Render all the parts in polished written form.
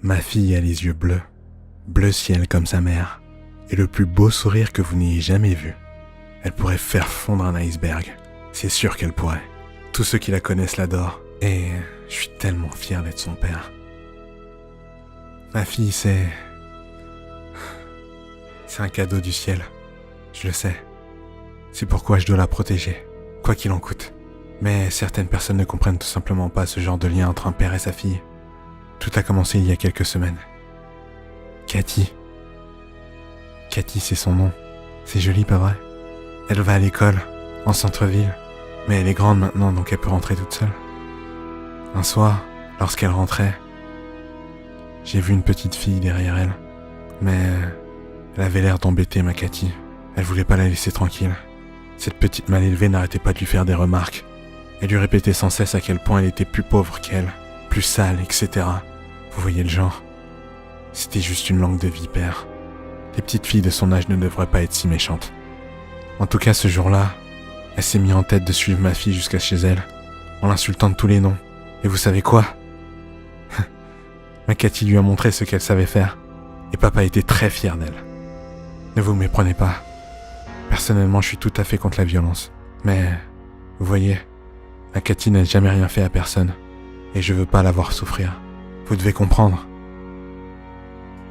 Ma fille a les yeux bleus, bleu ciel comme sa mère, et le plus beau sourire que vous n'ayez jamais vu. Elle pourrait faire fondre un iceberg, c'est sûr qu'elle pourrait. Tous ceux qui la connaissent l'adorent, et je suis tellement fier d'être son père. Ma fille, c'est un cadeau du ciel, je le sais. C'est pourquoi je dois la protéger, quoi qu'il en coûte. Mais certaines personnes ne comprennent tout simplement pas ce genre de lien entre un père et sa fille. Tout a commencé il y a quelques semaines. Cathy, c'est son nom. C'est joli, pas vrai? Elle va à l'école, en centre-ville, mais elle est grande maintenant, donc elle peut rentrer toute seule. Un soir, lorsqu'elle rentrait, j'ai vu une petite fille derrière elle, mais elle avait l'air d'embêter ma Cathy. Elle voulait pas la laisser tranquille. Cette petite mal élevée n'arrêtait pas de lui faire des remarques. Elle lui répétait sans cesse à quel point elle était plus pauvre qu'elle, plus sale, etc. Vous voyez le genre? C'était juste une langue de vipère. Les petites filles de son âge ne devraient pas être si méchantes. En tout cas, ce jour-là, elle s'est mise en tête de suivre ma fille jusqu'à chez elle, en l'insultant de tous les noms. Et vous savez quoi? Ma Cathy lui a montré ce qu'elle savait faire, et papa était très fier d'elle. Ne vous méprenez pas. Personnellement, je suis tout à fait contre la violence. Mais, vous voyez, ma Cathy n'a jamais rien fait à personne, et je veux pas la voir souffrir. Vous devez comprendre.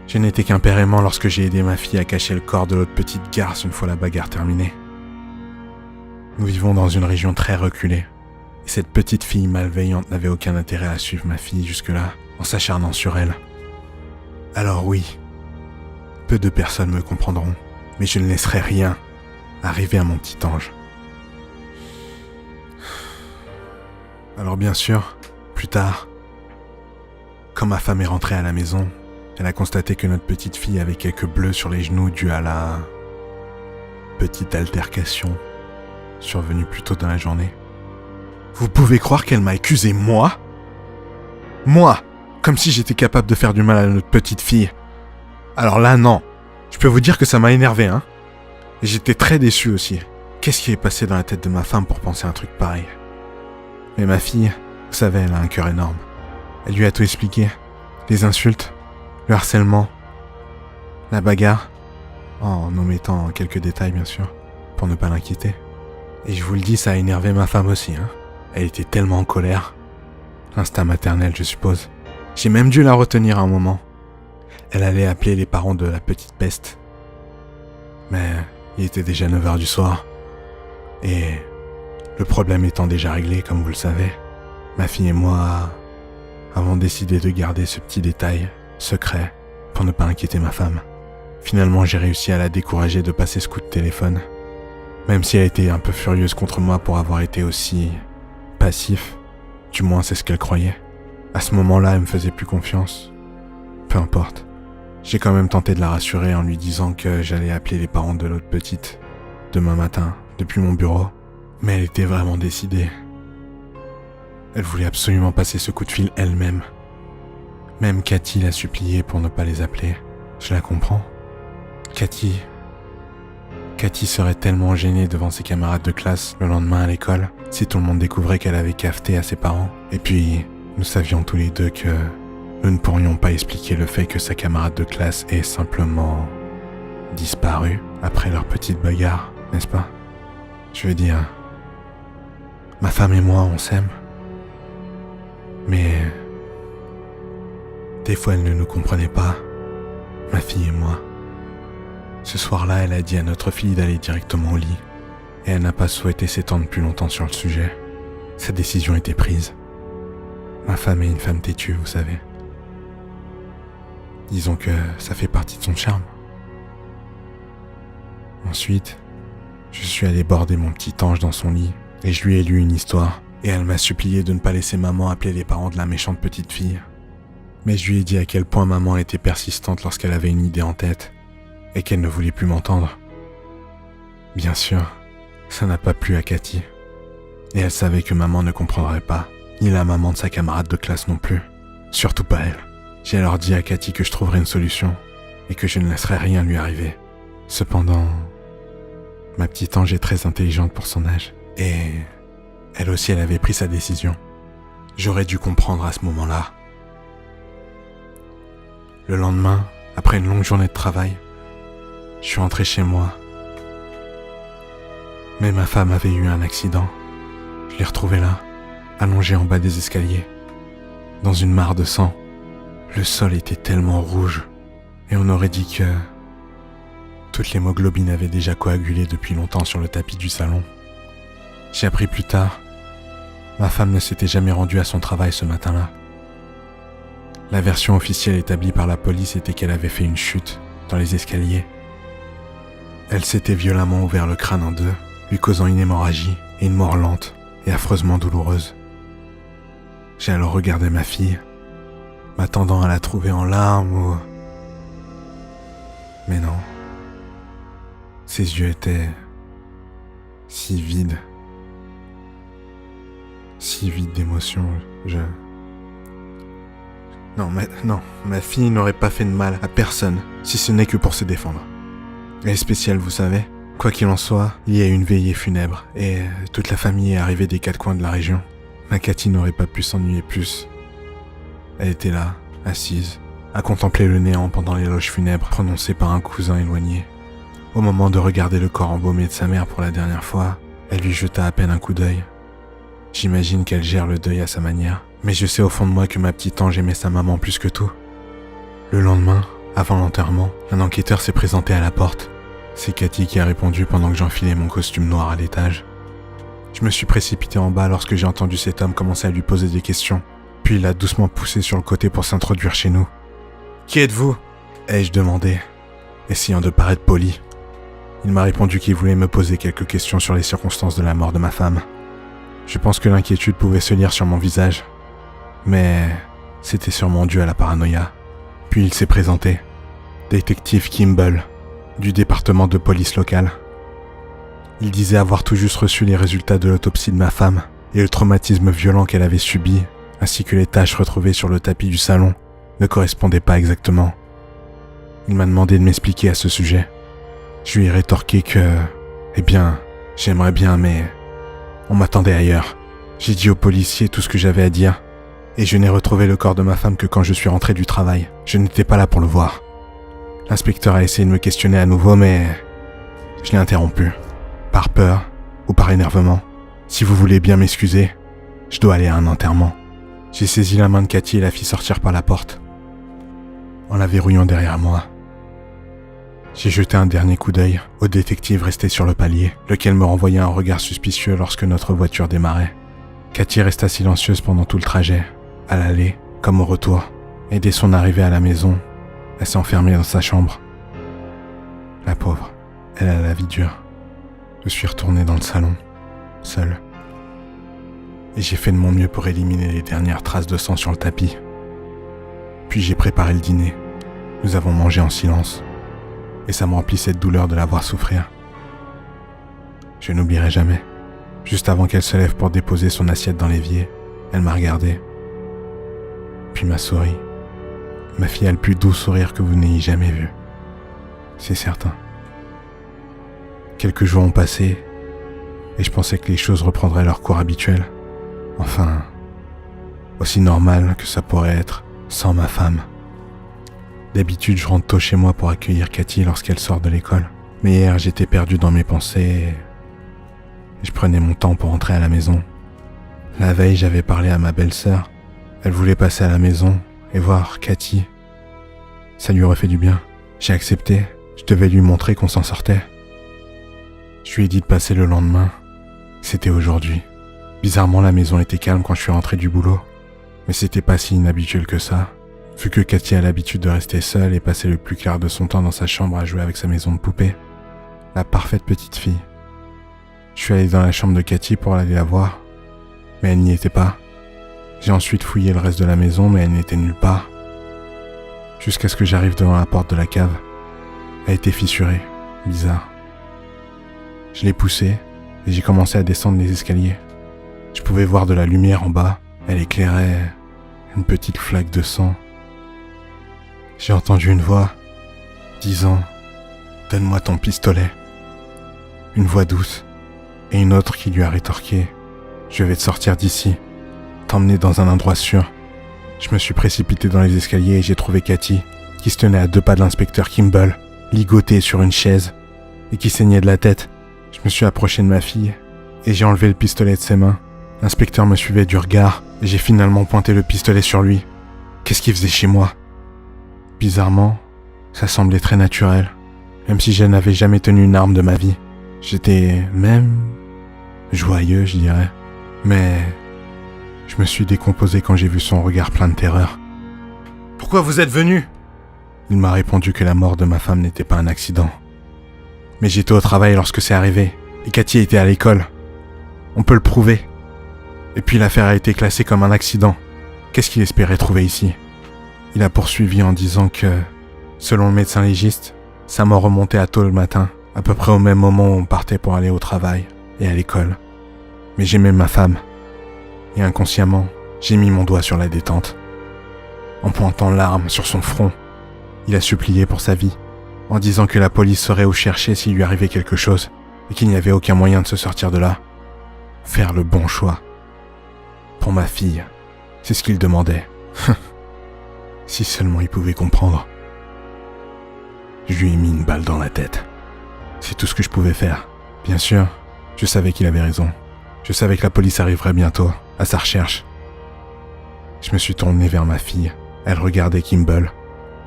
Je n'étais qu'un père aimant lorsque j'ai aidé ma fille à cacher le corps de l'autre petite garce une fois la bagarre terminée. Nous vivons dans une région très reculée, et cette petite fille malveillante n'avait aucun intérêt à suivre ma fille jusque-là, en s'acharnant sur elle. Alors oui, peu de personnes me comprendront, mais je ne laisserai rien arriver à mon petit ange. Alors bien sûr, plus tard, quand ma femme est rentrée à la maison, elle a constaté que notre petite fille avait quelques bleus sur les genoux dus à la petite altercation survenue plus tôt dans la journée. Vous pouvez croire qu'elle m'a accusé, moi? Moi, comme si j'étais capable de faire du mal à notre petite fille. Alors là, non. Je peux vous dire que ça m'a énervé, hein. Et j'étais très déçu aussi. Qu'est-ce qui est passé dans la tête de ma femme pour penser un truc pareil? Mais ma fille, vous savez, elle a un cœur énorme. Elle lui a tout expliqué. Les insultes, le harcèlement, la bagarre, en omettant quelques détails bien sûr, pour ne pas l'inquiéter. Et je vous le dis, ça a énervé ma femme aussi, hein. Elle était tellement en colère. L'instinct maternel, je suppose. J'ai même dû la retenir à un moment. Elle allait appeler les parents de la petite peste. Mais il était déjà 9h du soir. Et le problème étant déjà réglé, comme vous le savez, ma fille et moi avons décidé de garder ce petit détail secret pour ne pas inquiéter ma femme. Finalement, j'ai réussi à la décourager de passer ce coup de téléphone. Même si elle était un peu furieuse contre moi pour avoir été aussi passif, du moins c'est ce qu'elle croyait. À ce moment-là, elle me faisait plus confiance. Peu importe. J'ai quand même tenté de la rassurer en lui disant que j'allais appeler les parents de l'autre petite demain matin, depuis mon bureau. Mais elle était vraiment décidée. Elle voulait absolument passer ce coup de fil elle-même. Même Cathy l'a supplié pour ne pas les appeler. Je la comprends. Cathy serait tellement gênée devant ses camarades de classe le lendemain à l'école si tout le monde découvrait qu'elle avait cafeté à ses parents. Et puis, nous savions tous les deux que nous ne pourrions pas expliquer le fait que sa camarade de classe ait simplement disparu après leur petite bagarre, n'est-ce pas? Je veux dire, ma femme et moi, on s'aime. Mais des fois, elle ne nous comprenait pas, ma fille et moi. Ce soir-là, elle a dit à notre fille d'aller directement au lit, et elle n'a pas souhaité s'étendre plus longtemps sur le sujet. Sa décision était prise. Ma femme est une femme têtue, vous savez. Disons que ça fait partie de son charme. Ensuite, je suis allé border mon petit ange dans son lit, et je lui ai lu une histoire, et elle m'a supplié de ne pas laisser maman appeler les parents de la méchante petite fille. Mais je lui ai dit à quel point maman était persistante lorsqu'elle avait une idée en tête, et qu'elle ne voulait plus m'entendre. Bien sûr, ça n'a pas plu à Cathy. Et elle savait que maman ne comprendrait pas, ni la maman de sa camarade de classe non plus. Surtout pas elle. J'ai alors dit à Cathy que je trouverais une solution, et que je ne laisserais rien lui arriver. Cependant, ma petite ange est très intelligente pour son âge, et elle aussi elle avait pris sa décision. J'aurais dû comprendre à ce moment-là. Le lendemain, après une longue journée de travail, je suis rentré chez moi. Mais ma femme avait eu un accident. Je l'ai retrouvée là, allongée en bas des escaliers, dans une mare de sang. Le sol était tellement rouge, et on aurait dit que toute l'hémoglobine avait déjà coagulé depuis longtemps sur le tapis du salon. J'ai appris plus tard, ma femme ne s'était jamais rendue à son travail ce matin-là. La version officielle établie par la police était qu'elle avait fait une chute dans les escaliers. Elle s'était violemment ouvert le crâne en deux, lui causant une hémorragie et une mort lente et affreusement douloureuse. J'ai alors regardé ma fille, m'attendant à la trouver en larmes ou... Mais non. Ses yeux étaient si vides. Si vides d'émotion, Non, ma fille n'aurait pas fait de mal à personne, si ce n'est que pour se défendre. Elle est spéciale, vous savez. Quoi qu'il en soit, il y a eu une veillée funèbre, et toute la famille est arrivée des quatre coins de la région. Ma Cathy n'aurait pas pu s'ennuyer plus. Elle était là, assise, à contempler le néant pendant l'éloge funèbre prononcé par un cousin éloigné. Au moment de regarder le corps embaumé de sa mère pour la dernière fois, elle lui jeta à peine un coup d'œil. J'imagine qu'elle gère le deuil à sa manière, mais je sais au fond de moi que ma petite ange aimait sa maman plus que tout. Le lendemain, avant l'enterrement, un enquêteur s'est présenté à la porte. C'est Cathy qui a répondu pendant que j'enfilais mon costume noir à l'étage. Je me suis précipité en bas lorsque j'ai entendu cet homme commencer à lui poser des questions, puis il l'a doucement poussé sur le côté pour s'introduire chez nous. « Qui êtes-vous » ai-je demandé, essayant de paraître poli. Il m'a répondu qu'il voulait me poser quelques questions sur les circonstances de la mort de ma femme. Je pense que l'inquiétude pouvait se lire sur mon visage, mais c'était sûrement dû à la paranoïa. Puis il s'est présenté, détective Kimball, du département de police local. Il disait avoir tout juste reçu les résultats de l'autopsie de ma femme et le traumatisme violent qu'elle avait subi, ainsi que les taches retrouvées sur le tapis du salon, ne correspondaient pas exactement. Il m'a demandé de m'expliquer à ce sujet. Je lui ai rétorqué que, j'aimerais bien, mais on m'attendait ailleurs. J'ai dit aux policiers tout ce que j'avais à dire, et je n'ai retrouvé le corps de ma femme que quand je suis rentré du travail. Je n'étais pas là pour le voir. L'inspecteur a essayé de me questionner à nouveau, mais je l'ai interrompu. Par peur ou par énervement. Si vous voulez bien m'excuser, je dois aller à un enterrement. J'ai saisi la main de Cathy et la fit sortir par la porte, en la verrouillant derrière moi. J'ai jeté un dernier coup d'œil au détective resté sur le palier, lequel me renvoyait un regard suspicieux lorsque notre voiture démarrait. Cathy resta silencieuse pendant tout le trajet, à l'aller comme au retour, et dès son arrivée à la maison, elle s'est enfermée dans sa chambre. La pauvre, elle a la vie dure. Je suis retourné dans le salon, seul. Et j'ai fait de mon mieux pour éliminer les dernières traces de sang sur le tapis. Puis j'ai préparé le dîner. Nous avons mangé en silence. Et ça me remplissait de douleur de la voir souffrir. Je n'oublierai jamais. Juste avant qu'elle se lève pour déposer son assiette dans l'évier, elle m'a regardé. Puis m'a souri. Ma fille a le plus doux sourire que vous n'ayez jamais vu. C'est certain. Quelques jours ont passé, et je pensais que les choses reprendraient leur cours habituel. Enfin, aussi normal que ça pourrait être sans ma femme. D'habitude, je rentre tôt chez moi pour accueillir Cathy lorsqu'elle sort de l'école. Mais hier, j'étais perdu dans mes pensées et je prenais mon temps pour rentrer à la maison. La veille, j'avais parlé à ma belle-sœur. Elle voulait passer à la maison et voir Cathy. Ça lui aurait fait du bien. J'ai accepté. Je devais lui montrer qu'on s'en sortait. Je lui ai dit de passer le lendemain. C'était aujourd'hui. Bizarrement, la maison était calme quand je suis rentré du boulot. Mais c'était pas si inhabituel que ça, vu que Cathy a l'habitude de rester seule et passer le plus clair de son temps dans sa chambre à jouer avec sa maison de poupée. La parfaite petite fille. Je suis allé dans la chambre de Cathy pour aller la voir, mais elle n'y était pas. J'ai ensuite fouillé le reste de la maison, mais elle n'était nulle part. Jusqu'à ce que j'arrive devant la porte de la cave. Elle était fissurée. Bizarre. Je l'ai poussée et j'ai commencé à descendre les escaliers. Je pouvais voir de la lumière en bas. Elle éclairait une petite flaque de sang. J'ai entendu une voix disant « Donne-moi ton pistolet ». Une voix douce et une autre qui lui a rétorqué « Je vais te sortir d'ici, t'emmener dans un endroit sûr ». Je me suis précipité dans les escaliers et j'ai trouvé Cathy qui se tenait à 2 pas de l'inspecteur Kimball, ligoté sur une chaise, et qui saignait de la tête. Je me suis approché de ma fille, et j'ai enlevé le pistolet de ses mains. L'inspecteur me suivait du regard, et j'ai finalement pointé le pistolet sur lui. Qu'est-ce qu'il faisait chez moi? Bizarrement, ça semblait très naturel, même si je n'avais jamais tenu une arme de ma vie. J'étais même joyeux, je dirais. Mais je me suis décomposé quand j'ai vu son regard plein de terreur. « Pourquoi vous êtes venu ?» Il m'a répondu que la mort de ma femme n'était pas un accident. Mais j'étais au travail lorsque c'est arrivé, et Cathy était à l'école. On peut le prouver. Et puis l'affaire a été classée comme un accident. Qu'est-ce qu'il espérait trouver ici? Il a poursuivi en disant que, selon le médecin légiste, sa mort remontait à tôt le matin, à peu près au même moment où on partait pour aller au travail et à l'école. Mais j'aimais ma femme. Et inconsciemment, j'ai mis mon doigt sur la détente. En pointant l'arme sur son front, il a supplié pour sa vie, en disant que la police saurait où chercher s'il lui arrivait quelque chose, et qu'il n'y avait aucun moyen de se sortir de là. Faire le bon choix. Pour ma fille, c'est ce qu'il demandait. Si seulement il pouvait comprendre. Je lui ai mis une balle dans la tête. C'est tout ce que je pouvais faire. Bien sûr, je savais qu'il avait raison. Je savais que la police arriverait bientôt, à sa recherche. Je me suis tourné vers ma fille. Elle regardait Kimball,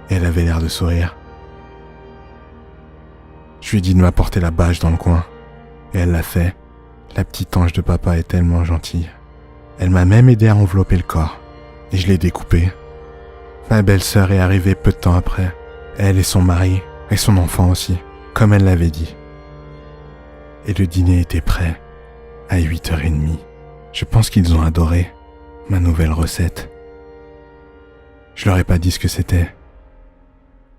et elle avait l'air de sourire. Je lui ai dit de m'apporter la bâche dans le coin, et elle l'a fait. La petite ange de papa est tellement gentille. Elle m'a même aidé à envelopper le corps, et je l'ai découpé. Ma belle-sœur est arrivée peu de temps après, elle et son mari, et son enfant aussi, comme elle l'avait dit. Et le dîner était prêt, à 8h30. Je pense qu'ils ont adoré ma nouvelle recette. Je leur ai pas dit ce que c'était,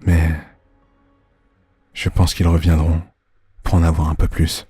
mais je pense qu'ils reviendront pour en avoir un peu plus.